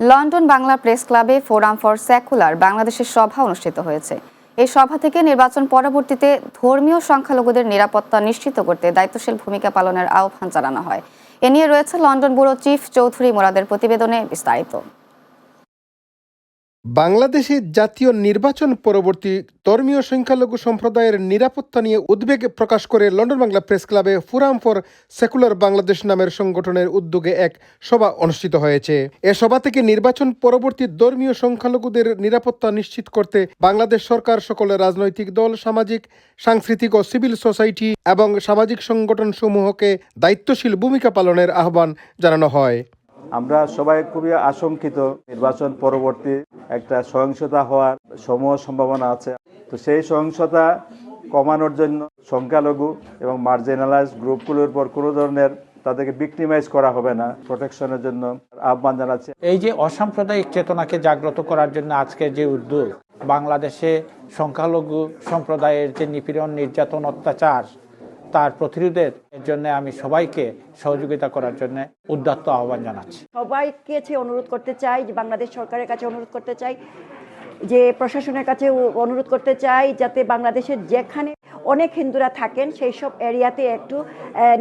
London Bangla press ক্লাবে forum for secular বাংলাদেশের সভা অনুষ্ঠিত হয়েছে। এই সভা থেকে নির্বাচন পরবর্তীতে ধর্মীয় সংখ্যালঘুদের নিরাপত্তা নিশ্চিত করতে দায়িত্বশীল ভূমিকা পালনের আহ্বান জানানো হয়। এ নিয়ে রয়েছে লন্ডন ব্যুরো চিফ চৌধুরী মোরাদের প্রতিবেদনে বিস্তারিত। বাংলাদেশে জাতীয় নির্বাচন পরবর্তী ধর্মীয় সংখ্যালঘু সম্প্রদায়ের নিরাপত্তা নিয়ে উদ্বেগ প্রকাশ করে লন্ডন বাংলা প্রেস ক্লাবে ফোরাম ফর সেকুলার বাংলাদেশ নামের সংগঠনের উদ্যোগে এক সভা অনুষ্ঠিত হয়েছে। এ সভা থেকে নির্বাচন পরবর্তী ধর্মীয় সংখ্যালঘুদের নিরাপত্তা নিশ্চিত করতে বাংলাদেশ সরকার সকল রাজনৈতিক দল, সামাজিক, সাংস্কৃতিক ও সিভিল সোসাইটি এবং সামাজিক সংগঠন সমূহকে দায়িত্বশীল ভূমিকা পালনের আহ্বান জানানো হয়। আমরা সবাই খুবই আশঙ্কিত, নির্বাচন পরবর্তী একটা সহিংসতা হওয়ার সমূহ সম্ভাবনা আছে। তো সেই সহিংসতা কমানোর জন্য সংখ্যালঘু এবং মার্জিনালাইজ গ্রুপগুলোর উপর কোনো ধরনের তাদেরকে ভিক্টিমাইজ করা হবে না, প্রোটেকশনের জন্য আহ্বান জানাচ্ছে। এই যে অসাম্প্রদায়িক চেতনাকে জাগ্রত করার জন্য আজকের যে উদ্যোগ, বাংলাদেশে সংখ্যালঘু সম্প্রদায়ের যে নিপীড়ন, নির্যাতন, অত্যাচার তার প্রতিরোধের জন্য আমি সবাইকে সহযোগিতা করার জন্য উদাত্ত আহ্বান জানাচ্ছি। সবাইকে অনুরোধ করতে চাই, যে বাংলাদেশ সরকারের কাছে অনুরোধ করতে চাই, যে প্রশাসনের কাছে অনুরোধ করতে চাই যাতে বাংলাদেশের যেখানে অনেক হিন্দুরা থাকেন সেই সব এরিয়াতে একটু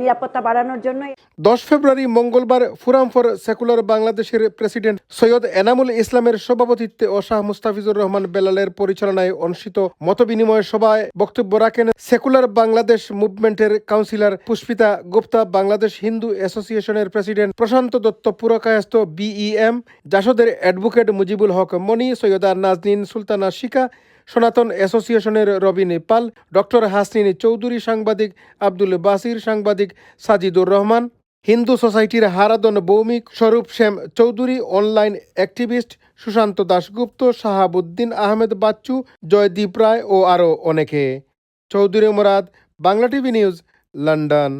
নিরাপত্তা বাড়ানোর জন্য। 10 ফেব্রুয়ারি মঙ্গলবার ফোরাম ফর সেকুলার বাংলাদেশের প্রেসিডেন্ট সৈয়দ এনামুল ইসলামের সভাপতিত্বে ও শাহ মুস্তাফিজুর রহমান বেলালের পরিচালনায় অনুষ্ঠিত মতবিনিময় সভায় বক্তব্য রাখেন সেকুলার বাংলাদেশ মুভমেন্টের কাউন্সিলর পুষ্পিতা গুপ্তা, বাংলাদেশ হিন্দু অ্যাসোসিয়েশনের প্রেসিডেন্ট প্রশান্ত দত্ত পুরকায়স্থ বিইএম, জাসদের অ্যাডভোকেট মুজিবুল হক মনি, সৈয়দা নাজনীন সুলতানা শিকা, সনাতন অ্যাসোসিয়েশনের রবিন পাল, ডক্টর হাসনিন চৌধুরী সাংবাদিক, আব্দুল বাসির সাংবাদিক, সাজিদুর রহমান, হিন্দু সোসাইটির হারাদন ভৌমিক, স্বরূপ শ্যাম চৌধুরী, অনলাইন অ্যাক্টিভিস্ট সুশান্ত দাশগুপ্ত, শাহাবুদ্দিন আহমেদ বাচ্চু, জয়দীপ রায় ও আরও অনেকে। Chowdhury Morad, Bangla TV news, London.